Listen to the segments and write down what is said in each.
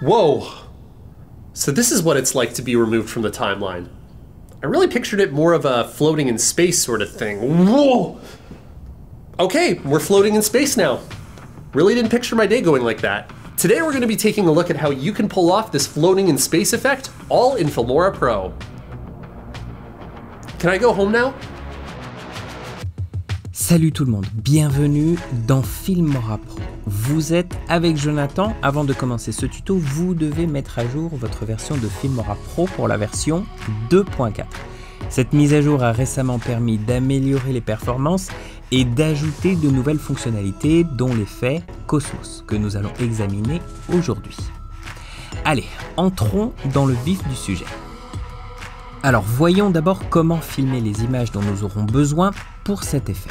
Whoa! So this is what it's like to be removed from the timeline. I really pictured it more of a floating in space sort of thing. Whoa! Okay, we're floating in space now. Really didn't picture my day going like that. Today we're going to be taking a look at how you can pull off this floating in space effect, all in Filmora Pro. Can I go home now? Salut tout le monde, bienvenue dans Filmora Pro. Vous êtes avec Jonathan. Avant de commencer ce tuto, vous devez mettre à jour votre version de Filmora Pro pour la version 2.4. Cette mise à jour a récemment permis d'améliorer les performances et d'ajouter de nouvelles fonctionnalités dont l'effet Cosmos que nous allons examiner aujourd'hui. Allez, entrons dans le vif du sujet. Alors voyons d'abord comment filmer les images dont nous aurons besoin pour cet effet.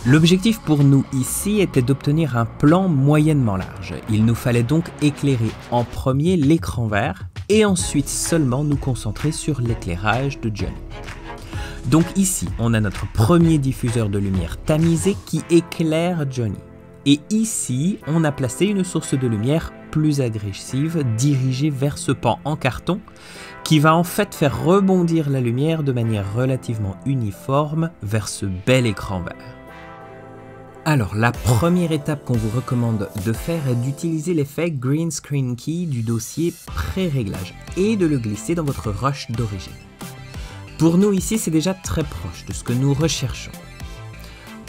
L'objectif pour nous ici était d'obtenir un plan moyennement large. Il nous fallait donc éclairer en premier l'écran vert et ensuite seulement nous concentrer sur l'éclairage de Johnny. Donc ici, on a notre premier diffuseur de lumière tamisé qui éclaire Johnny. Et ici, on a placé une source de lumière plus agressive dirigée vers ce pan en carton qui va en fait faire rebondir la lumière de manière relativement uniforme vers ce bel écran vert. Alors, la première étape qu'on vous recommande de faire est d'utiliser l'effet Green Screen Key du dossier pré-réglage et de le glisser dans votre rush d'origine. Pour nous ici, c'est déjà très proche de ce que nous recherchons.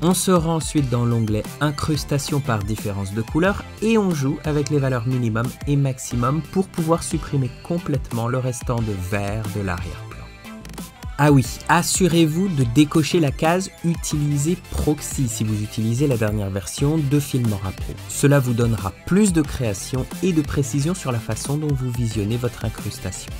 On se rend ensuite dans l'onglet Incrustation par différence de couleur et on joue avec les valeurs minimum et maximum pour pouvoir supprimer complètement le restant de vert de l'arrière-plan. Ah oui, assurez-vous de décocher la case Utiliser Proxy si vous utilisez la dernière version de Filmora Pro. Cela vous donnera plus de création et de précision sur la façon dont vous visionnez votre incrustation.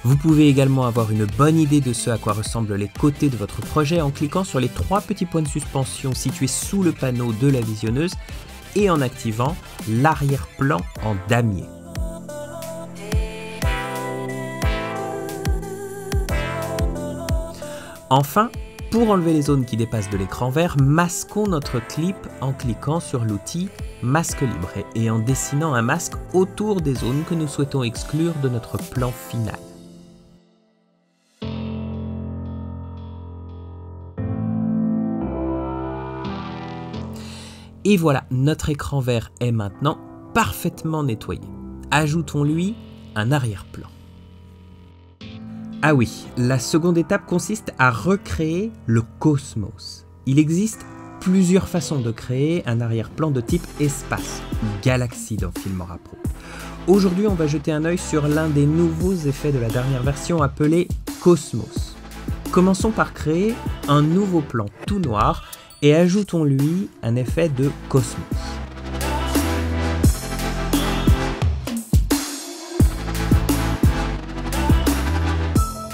Vous pouvez également avoir une bonne idée de ce à quoi ressemblent les côtés de votre projet en cliquant sur les 3 petits points de suspension situés sous le panneau de la visionneuse et en activant l'arrière-plan en damier. Enfin, pour enlever les zones qui dépassent de l'écran vert, masquons notre clip en cliquant sur l'outil Masque libre et en dessinant un masque autour des zones que nous souhaitons exclure de notre plan final. Et voilà, notre écran vert est maintenant parfaitement nettoyé. Ajoutons-lui un arrière-plan. Ah oui, la seconde étape consiste à recréer le cosmos. Il existe plusieurs façons de créer un arrière-plan de type espace ou galaxie dans Filmora Pro. Aujourd'hui, on va jeter un œil sur l'un des nouveaux effets de la dernière version appelé Cosmos. Commençons par créer un nouveau plan tout noir et ajoutons-lui un effet de Cosmos.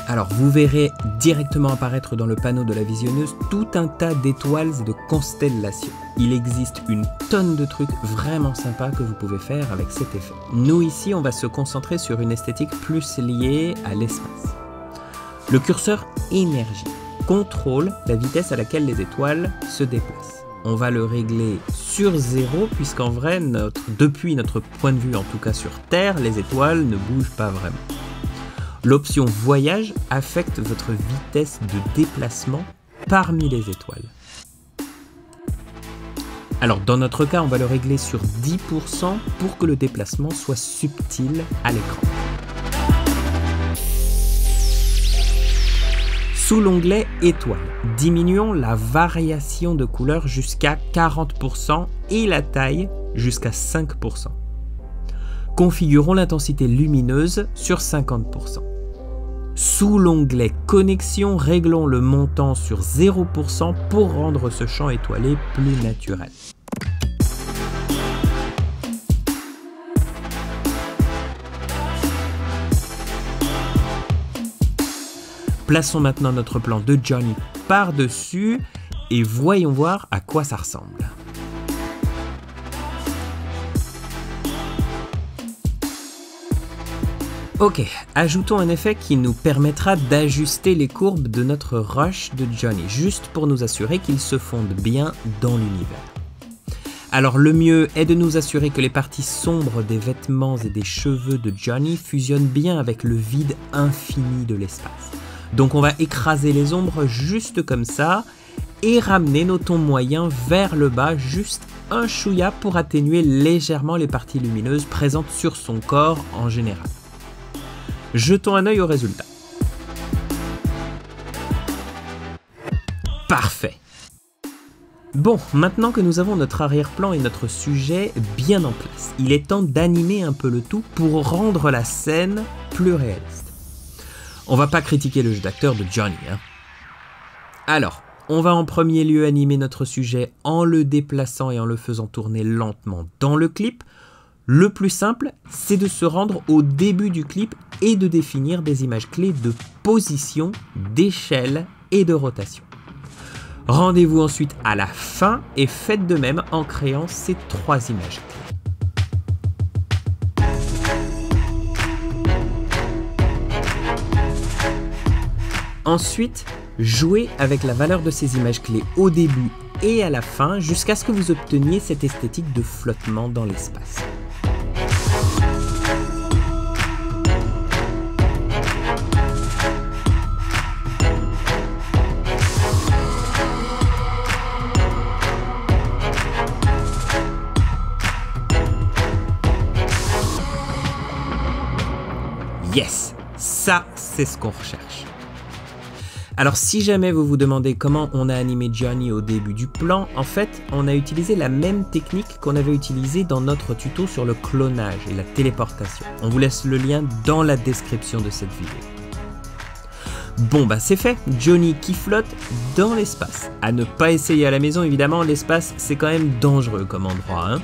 Alors vous verrez directement apparaître dans le panneau de la visionneuse tout un tas d'étoiles et de constellations. Il existe une tonne de trucs vraiment sympas que vous pouvez faire avec cet effet. Nous ici, on va se concentrer sur une esthétique plus liée à l'espace. Le curseur énergie contrôle la vitesse à laquelle les étoiles se déplacent. On va le régler sur 0 puisqu'en vrai, depuis notre point de vue, en tout cas sur Terre, les étoiles ne bougent pas vraiment. L'option voyage affecte votre vitesse de déplacement parmi les étoiles. Alors dans notre cas, on va le régler sur 10% pour que le déplacement soit subtil à l'écran. Sous l'onglet Étoiles, diminuons la variation de couleur jusqu'à 40% et la taille jusqu'à 5%. Configurons l'intensité lumineuse sur 50%. Sous l'onglet Connexion, réglons le montant sur 0% pour rendre ce champ étoilé plus naturel. Plaçons maintenant notre plan de Johnny par-dessus et voyons voir à quoi ça ressemble. Ok, ajoutons un effet qui nous permettra d'ajuster les courbes de notre rush de Johnny, juste pour nous assurer qu'il se fonde bien dans l'univers. Alors le mieux est de nous assurer que les parties sombres des vêtements et des cheveux de Johnny fusionnent bien avec le vide infini de l'espace. Donc on va écraser les ombres juste comme ça et ramener nos tons moyens vers le bas juste un chouïa pour atténuer légèrement les parties lumineuses présentes sur son corps en général. Jetons un œil au résultat. Parfait. Bon, maintenant que nous avons notre arrière-plan et notre sujet bien en place, il est temps d'animer un peu le tout pour rendre la scène plus réaliste. On va pas critiquer le jeu d'acteur de Johnny, hein. Alors, on va en premier lieu animer notre sujet en le déplaçant et en le faisant tourner lentement dans le clip. Le plus simple, c'est de se rendre au début du clip et de définir des images clés de position, d'échelle et de rotation. Rendez-vous ensuite à la fin et faites de même en créant ces 3 images clés. Ensuite, jouez avec la valeur de ces images clés au début et à la fin jusqu'à ce que vous obteniez cette esthétique de flottement dans l'espace. Yes, ça c'est ce qu'on recherche. Alors si jamais vous vous demandez comment on a animé Johnny au début du plan, en fait on a utilisé la même technique qu'on avait utilisée dans notre tuto sur le clonage et la téléportation. On vous laisse le lien dans la description de cette vidéo. Bon bah c'est fait, Johnny qui flotte dans l'espace. À ne pas essayer à la maison évidemment, l'espace c'est quand même dangereux comme endroit, hein.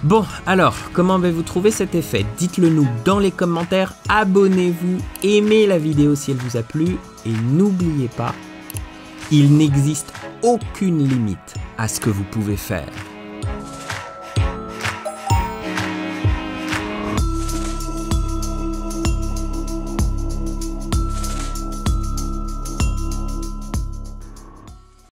Bon, alors, comment avez-vous trouvé cet effet? Dites-le nous dans les commentaires, abonnez-vous, aimez la vidéo si elle vous a plu, et n'oubliez pas, il n'existe aucune limite à ce que vous pouvez faire.